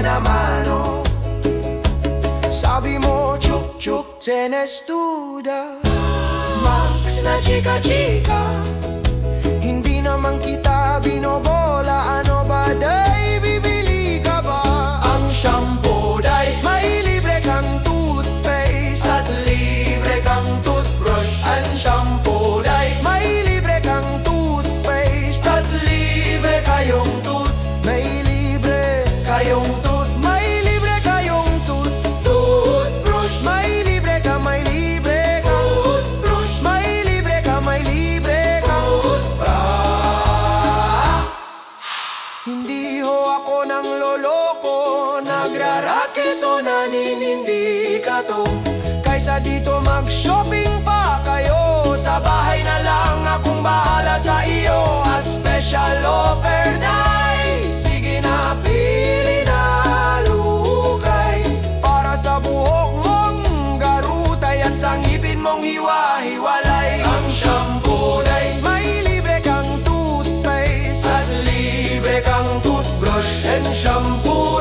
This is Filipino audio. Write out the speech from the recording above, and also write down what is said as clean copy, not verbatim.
na mano. Sabi mo, chuk-chuk, tienes duda. Max na chika-chika, hindi naman kita binobola. Ano ba, day, bibili ka ba? Ang shampoo, day, may libre kang toothpaste at libre kang toothbrush. Ang shampoo, day, may libre kang toothpaste at libre kayong tooth. May libre kayong tooth. May libre kayong toothbrush. May libre ka, may libre kang toothbrush. May libre ka, may libre kang toothbrush. Hindi ho ako nang loloko, nagraraket o naninindi ka to. Kaysa dito mag-shopping pa kayo, sa bahay na lang akong bahala sa iyo. A special offer, day, sige na, pili na lukay. Para sa buhok mong garutay at sa ngipin mong hiwa-hiwalay. Ang shampoo, day, may libre kang toothpaste at libre kang toothbrush. And shampoo,